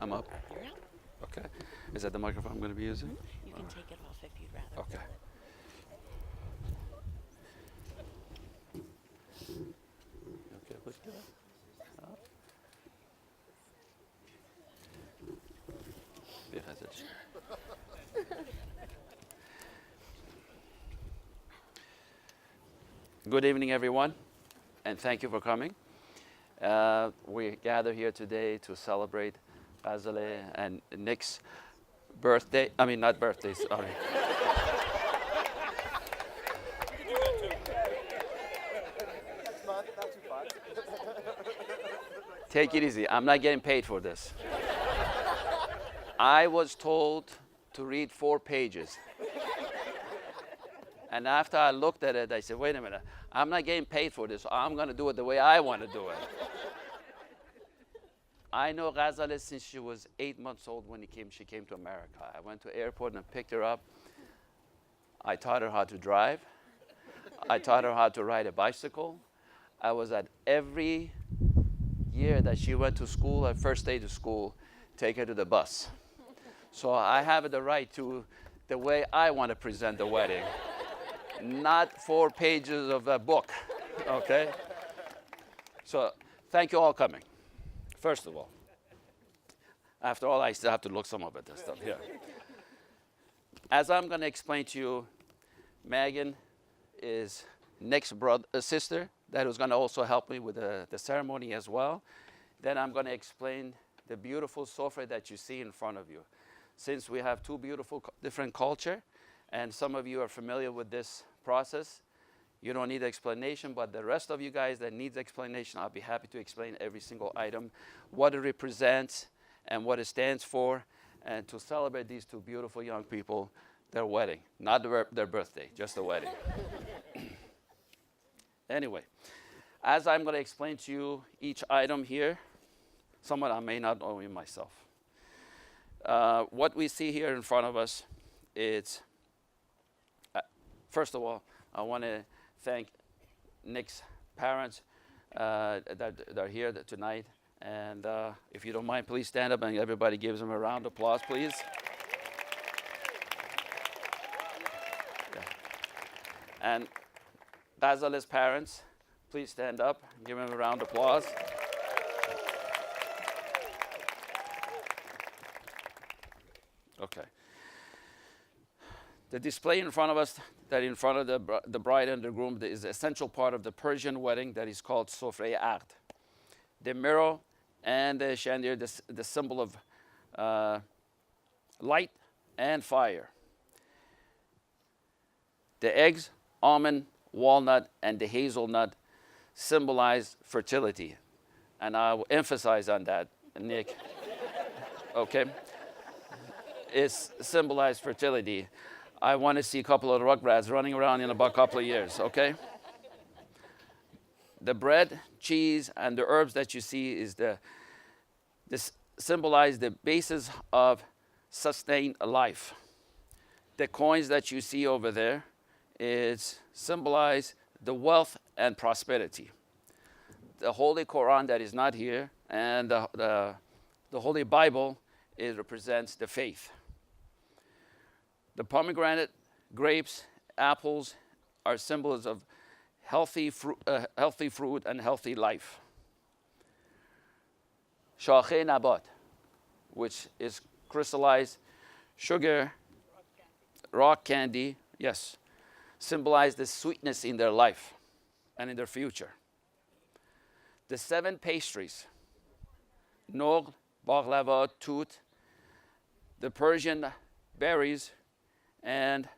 I'm up. You're up. Okay. Is that the microphone I'm going to be using? You can take it off if you'd rather. Okay. Okay, put it up. Biraz aç. Good evening, everyone, and thank you for coming. We gather here today to celebrate Ghazaleh and Nick's birthday. I mean, not birthday, sorry. Take it easy. I'm not getting paid for this. I was told to read 4 pages. And after I looked at it, I said, wait a minute, I'm not getting paid for this. I'm going to do it the way I want to do it. I know Ghazaleh since she was 8 months old when she came to America. I went to the airport and picked her up. I taught her how to drive. I taught her how to ride a bicycle. I was at every year that she went to school, her first day to school, take her to the bus. So I have the right to the way I want to present the wedding. Not 4 pages of a book, okay? So thank you all coming, first of all. After all, I still have to look some of this stuff here. As I'm going to explain to you, Megan is Nick's sister that was going to also help me with the ceremony as well. Then I'm going to explain the beautiful sofa that you see in front of you. Since we have 2 beautiful different culture, and some of you are familiar with this process, you don't need explanation, but the rest of you guys that needs explanation, I'll be happy to explain every single item, what it represents and what it stands for, and to celebrate these 2 beautiful young people, their wedding, not their birthday, just the wedding. Anyway, as I'm going to explain to you each item here, someone I may not know in myself. What we see here in front of us is, first of all, I want to thank Nick's parents that are here tonight. And if you don't mind, please stand up and everybody gives them a round of applause, please. Yeah. And Ghazaleh's parents, please stand up and give them a round of applause. Okay. The display in front of us, that in front of the bride and the groom, is an essential part of the Persian wedding that is called Sofre Aqd. The mirror and the chandelier, the symbol of light and fire. The eggs, almond, walnut, and the hazelnut symbolize fertility. And I will emphasize on that, Nick. Okay? It's symbolized fertility. I want to see a couple of rugrats running around in about a couple of years, okay? The bread, cheese, and the herbs that you see this symbolize the basis of sustained life. The coins that you see over there symbolize the wealth and prosperity. The Holy Quran that is not here, and the Holy Bible, represents the faith. The pomegranate, grapes, apples are symbols of healthy fruit and healthy life. Shakhe nabat, which is crystallized sugar, rock candy, yes, symbolize the sweetness in their life and in their future. The 7 pastries, nog, baklava, tut, the Persian berries, and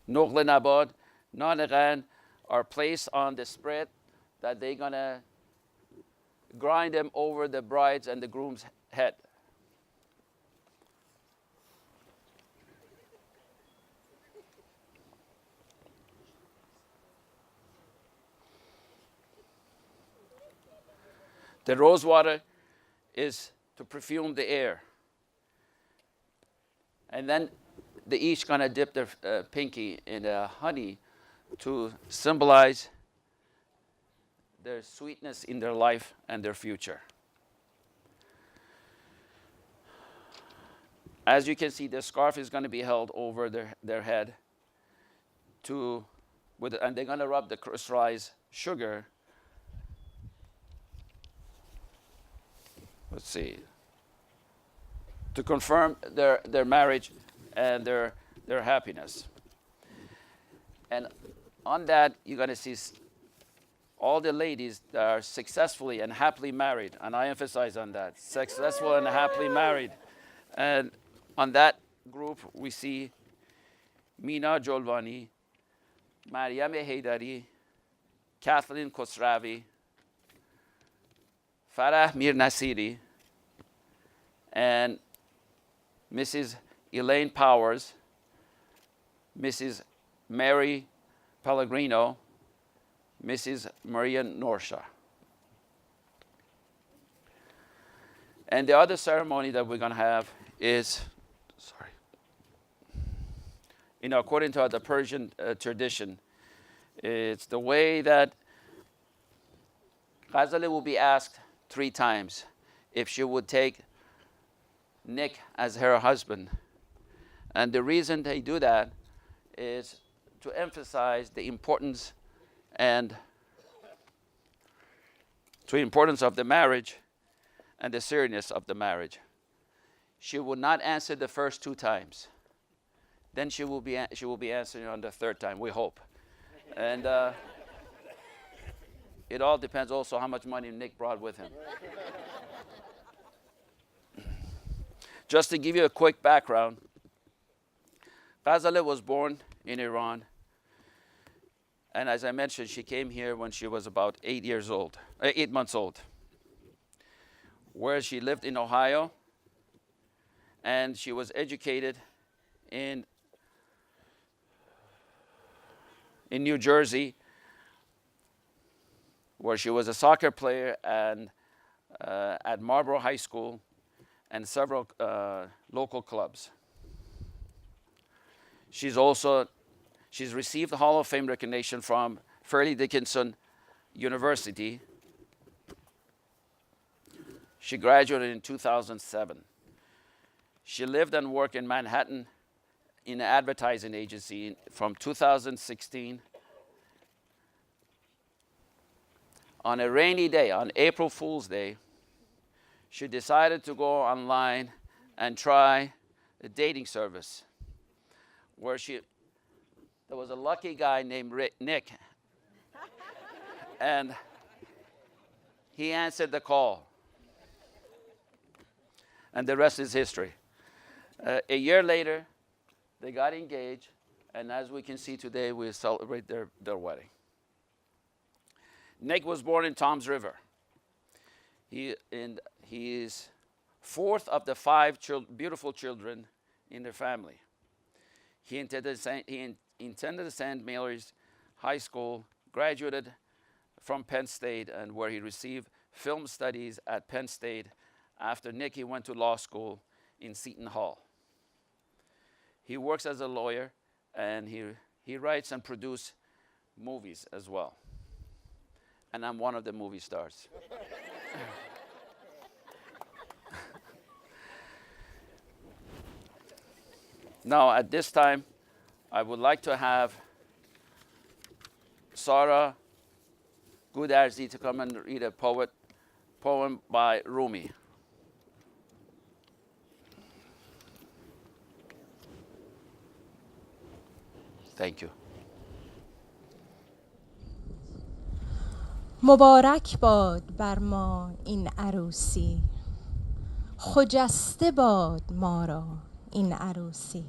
nogle nabad, nanagan, are placed on the spread that they're going to grind them over the bride's and the groom's head. The rose water is to perfume the air. And then they each going to dip their pinky in the honey to symbolize their sweetness in their life and their future. As you can see, the scarf is going to be held over their head and they're going to rub the crystallized sugar. Let's see, to confirm their marriage and their happiness. And on that, you're going to see all the ladies that are successfully and happily married, and I emphasize on that, successful and happily married. And on that group, we see Mina Jolvani, Maryam Haydari, Kathleen Khosravi, Farah Mir Nasiri, and Mrs. Elaine Powers, Mrs. Mary Pellegrino, Mrs. Maria Norsha. And the other ceremony that we're going to have is, according to the Persian tradition, it's the way that Ghazaleh will be asked 3 times if she would take Nick as her husband. And the reason they do that is to emphasize the importance of the marriage and the seriousness of the marriage. She will not answer the first 2 times. Then she will be answering on the 3rd time, we hope. And it all depends also how much money Nick brought with him. Just to give you a quick background, Ghazaleh was born in Iran. And as I mentioned, she came here when she was about 8 months old, where she lived in Ohio, and she was educated in New Jersey, where she was a soccer player and at Marlboro High School and several local clubs. She's received the Hall of Fame recognition from Fairleigh Dickinson University. She graduated in 2007. She lived and worked in Manhattan in an advertising agency from 2016. On a rainy day, on April Fool's Day, she decided to go online and try a dating service where there was a lucky guy named Nick, and he answered the call. And the rest is history. A year later, they got engaged, and as we can see today, we celebrate their wedding. Nick was born in Toms River. He is fourth of the five beautiful children in their family. He attended St. Mary's High School, graduated from Penn State, and where he received film studies at Penn State. After Nick, he went to law school in Seton Hall. He works as a lawyer, and he writes and produces movies as well. And I'm one of the movie stars. Now, at this time, I would like to have Sarah Gudarzi to come and read a poem by Rumi. Thank you. مبارک باد بر ما این عروسی، خجسته باد ما را این عروسی.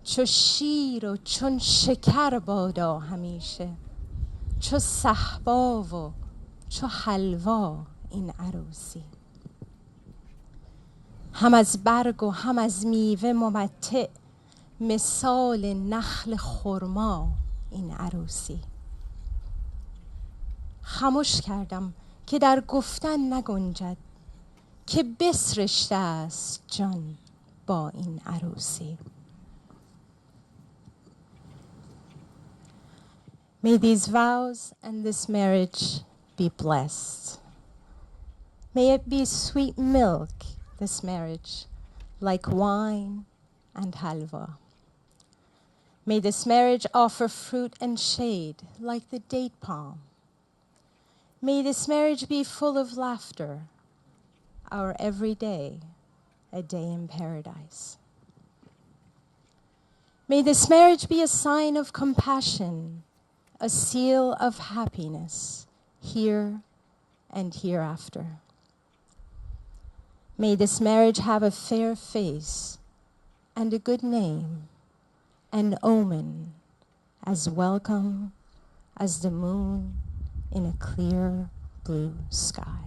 چو شیر و چون شکر بادا همیشه، چو صهبا و چو حلوا این عروسی. هم از برگ و هم از میوه ممتع، مثال نخل خرما این عروسی. خموش کردم که در گفتن نگنجد، که بسرشته است جان با این عروسی. May these vows and this marriage be blessed. May it be sweet milk, this marriage, like wine and halwa. May this marriage offer fruit and shade like the date palm. May this marriage be full of laughter, our every day, a day in paradise. May this marriage be a sign of compassion, a seal of happiness here and hereafter. May this marriage have a fair face and a good name, an omen as welcome as the moon in a clear blue sky.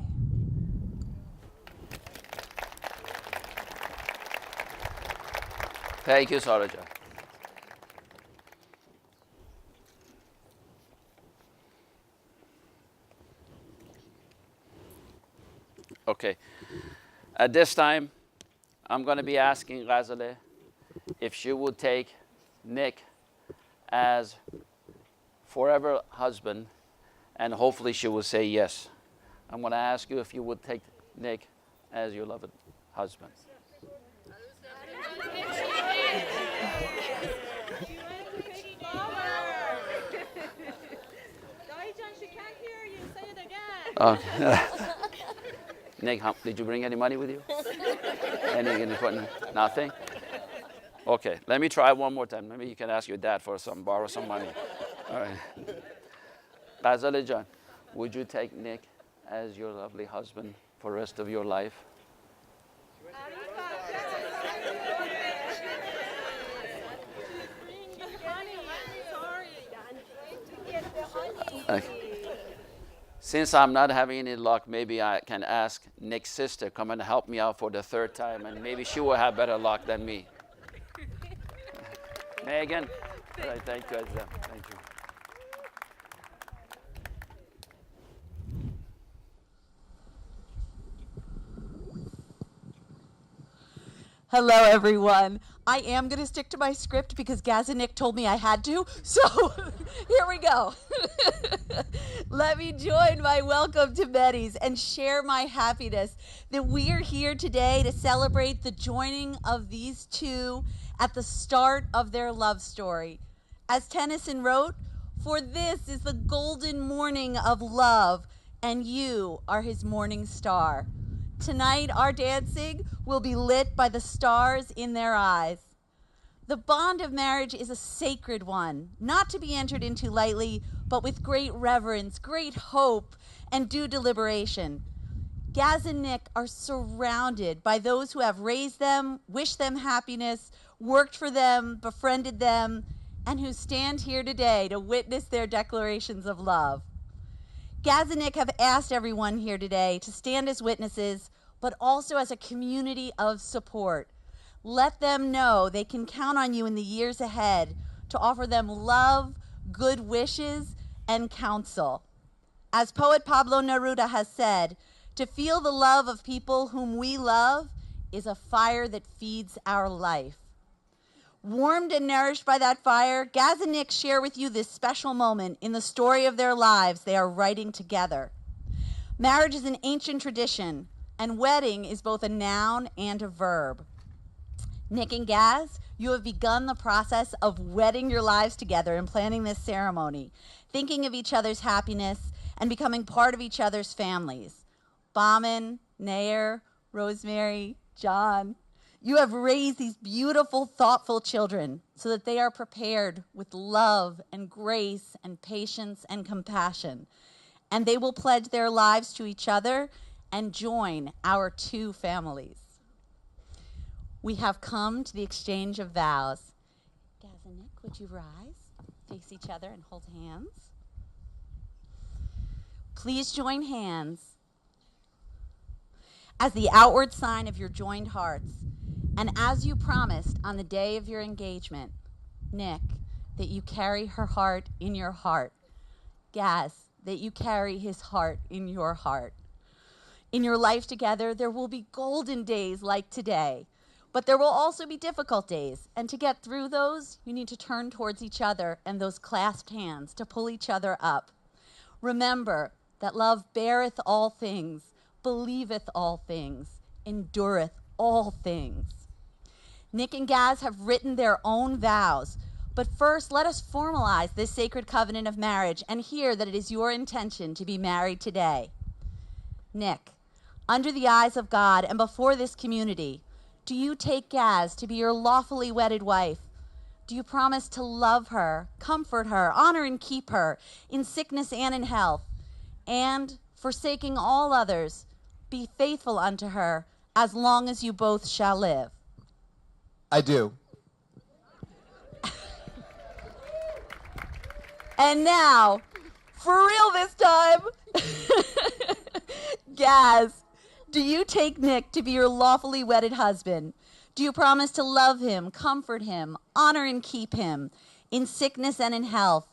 Thank you, Saraja. Okay. At this time, I'm going to be asking Ghazaleh if she would take Nick as forever husband, and hopefully she will say yes. I'm going to ask you if you would take Nick as your loved husband. She can't hear you. Say it again. Okay. Nick, did you bring any money with you? Nothing? Okay, let me try one more time. Maybe you can ask your dad for borrow some money. All right. Ghazaleh John, would you take Nick as your lovely husband for the rest of your life? Okay. Since I'm not having any luck, maybe I can ask Nick's sister come and help me out for the third time, and maybe she will have better luck than me. Megan, right, thank you, Azza. Thank you. Hello, everyone. I am going to stick to my script because Gaz and Nick told me I had to. So here we go. Let me join my welcome to Medes and share my happiness that we are here today to celebrate the joining of these two at the start of their love story. As Tennyson wrote, "For this is the golden morning of love, and you are his morning star." Tonight, our dancing will be lit by the stars in their eyes. The bond of marriage is a sacred one, not to be entered into lightly, but with great reverence, great hope, and due deliberation. Gaz and Nick are surrounded by those who have raised them, wished them happiness, worked for them, befriended them, and who stand here today to witness their declarations of love. Gaz and Nick have asked everyone here today to stand as witnesses, but also as a community of support. Let them know they can count on you in the years ahead to offer them love, good wishes, and counsel. As poet Pablo Neruda has said, to feel the love of people whom we love is a fire that feeds our life. Warmed and nourished by that fire, Gaz and Nick share with you this special moment in the story of their lives they are writing together. Marriage is an ancient tradition, and wedding is both a noun and a verb. Nick and Gaz, you have begun the process of wedding your lives together and planning this ceremony, thinking of each other's happiness and becoming part of each other's families. Bauman, Nair, Rosemary, John, you have raised these beautiful, thoughtful children so that they are prepared with love and grace and patience and compassion. And they will pledge their lives to each other and join our two families. We have come to the exchange of vows. Gaz and Nick, would you rise, face each other, and hold hands? Please join hands as the outward sign of your joined hearts. And as you promised on the day of your engagement, Nick, that you carry her heart in your heart. Gaz, that you carry his heart in your heart. In your life together, there will be golden days like today, but there will also be difficult days. And to get through those, you need to turn towards each other and those clasped hands to pull each other up. Remember that love beareth all things, believeth all things, endureth all things. Nick and Gaz have written their own vows, but first let us formalize this sacred covenant of marriage and hear that it is your intention to be married today. Nick, under the eyes of God and before this community, do you take Gaz to be your lawfully wedded wife? Do you promise to love her, comfort her, honor and keep her in sickness and in health, and, forsaking all others, be faithful unto her as long as you both shall live? I do. And now, for real this time, Gaz, do you take Nick to be your lawfully wedded husband? Do you promise to love him, comfort him, honor and keep him in sickness and in health,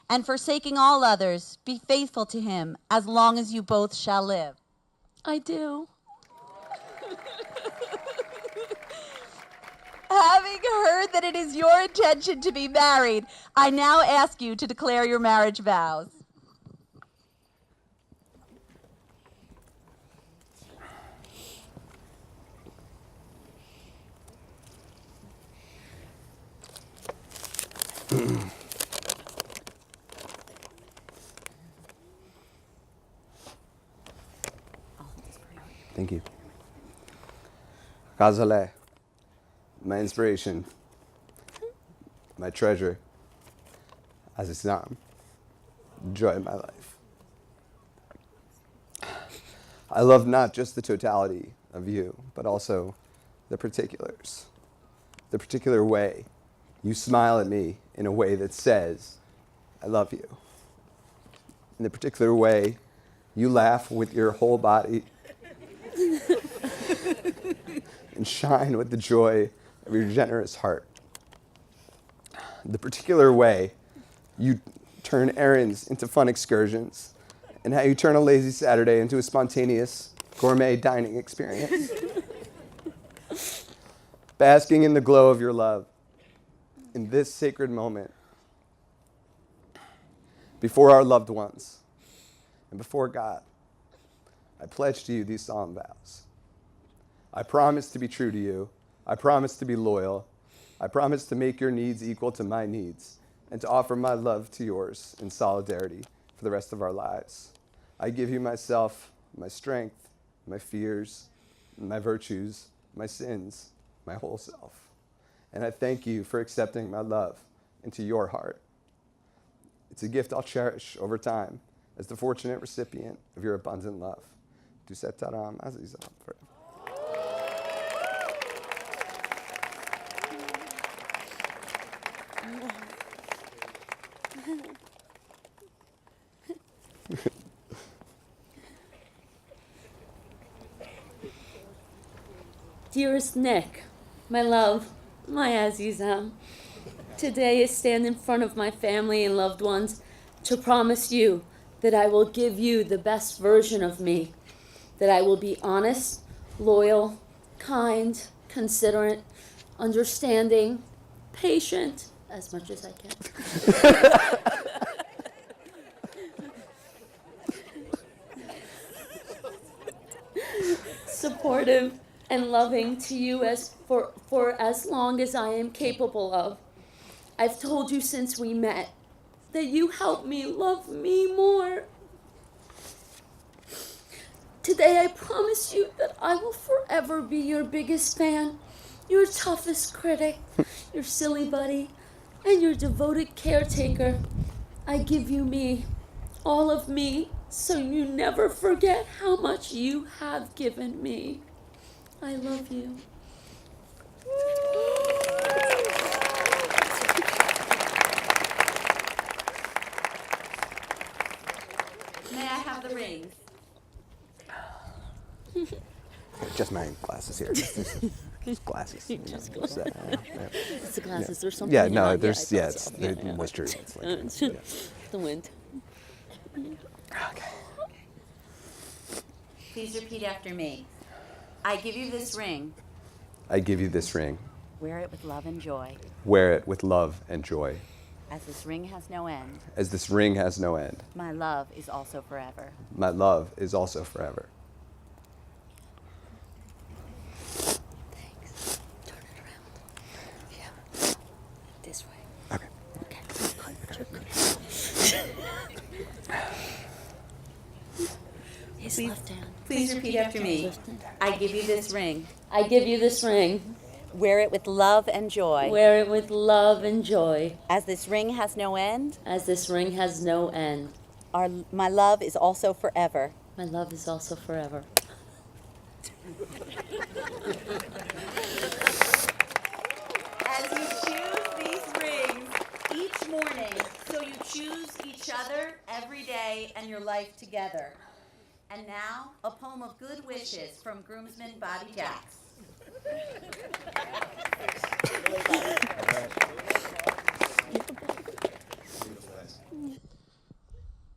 and forsaking all others, be faithful to him as long as you both shall live? I do. Having heard that it is your intention to be married, I now ask you to declare your marriage vows. Thank you. Ghazaleh, my inspiration, my treasure, as Islam, joy in my life. I love not just the totality of you, but also the particulars, the particular way you smile at me in a way that says, I love you. In the particular way you laugh with your whole body and shine with the joy of your generous heart. The particular way you turn errands into fun excursions, and how you turn a lazy Saturday into a spontaneous gourmet dining experience. Basking in the glow of your love in this sacred moment before our loved ones and before God, I pledge to you these solemn vows. I promise to be true to you. I promise to be loyal. I promise to make your needs equal to my needs and to offer my love to yours in solidarity for the rest of our lives. I give you myself, my strength, my fears, my virtues, my sins, my whole self. And I thank you for accepting my love into your heart. It's a gift I'll cherish over time as the fortunate recipient of your abundant love. Duset taram azizam forever. Dearest Nick, my love, my Azizam, today I stand in front of my family and loved ones to promise you that I will give you the best version of me, that I will be honest, loyal, kind, considerate, understanding, patient, as much as I can. Supportive and loving to you for as long as I am capable of. I've told you since we met that you help me love me more. Today I promise you that I will forever be your biggest fan, your toughest critic, your silly buddy, and your devoted caretaker. I give you me, all of me, so you never forget how much you have given me. I love you. May I have the rings? Just my glasses here. Just glasses. Just You know, glasses. It's the glasses. Yeah. There's something. Yeah, in no, it. there's I yeah, thought it's so. the moisture. It's like, It's yeah. the wind. Okay. Please repeat after me. I give you this ring. I give you this ring. Wear it with love and joy, Wear it with love and joy, as this ring has no end. as this ring has no end. My love is also forever. My love is also forever. Thanks. Turn it around. Yeah. This way. Okay. His left hand. Please repeat after me. I give you this ring. I give you this ring. Wear it with love and joy, Wear it with love and joy, as this ring has no end. as this ring has no end. My love is also forever. My love is also forever. As you choose these rings each morning, so you choose each other every day and your life together. And now, a poem of good wishes from groomsman Bobby Jacks.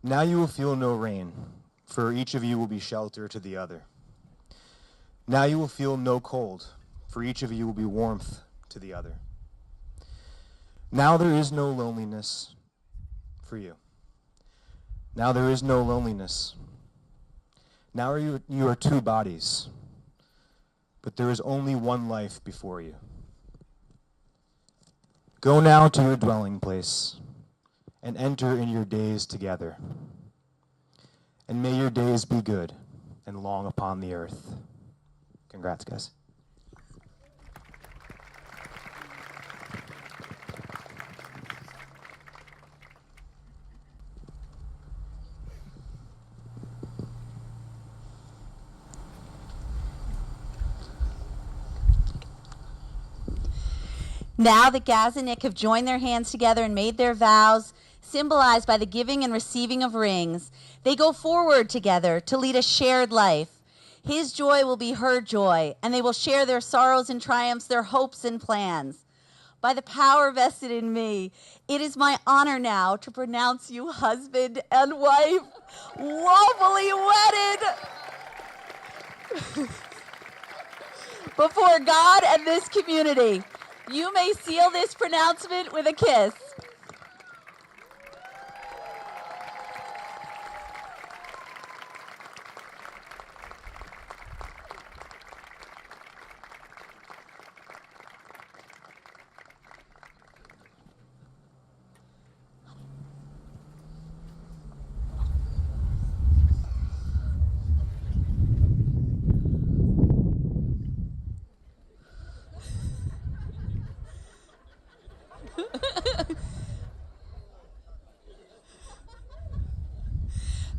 Now you will feel no rain, for each of you will be shelter to the other. Now you will feel no cold, for each of you will be warmth to the other. Now there is no loneliness for you. Now there is no loneliness. Now you are two bodies, but there is only one life before you. Go now to your dwelling place and enter in your days together. And may your days be good and long upon the earth. Congrats, guys. Now that Gaz and Nick have joined their hands together and made their vows, symbolized by the giving and receiving of rings, they go forward together to lead a shared life. His joy will be her joy, and they will share their sorrows and triumphs, their hopes and plans. By the power vested in me, it is my honor now to pronounce you husband and wife, lawfully wedded before God and this community. You may seal this pronouncement with a kiss.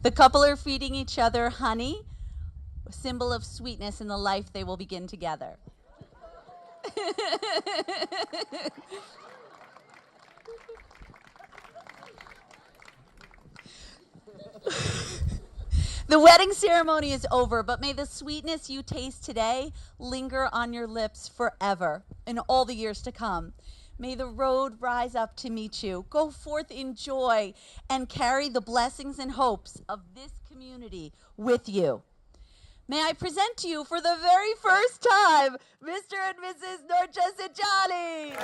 The couple are feeding each other honey, a symbol of sweetness in the life they will begin together. The wedding ceremony is over, but may the sweetness you taste today linger on your lips forever in all the years to come. May the road rise up to meet you. Go forth in joy and carry the blessings and hopes of this community with you. May I present to you for the very first time, Mr. and Mrs. Norcha Sijali.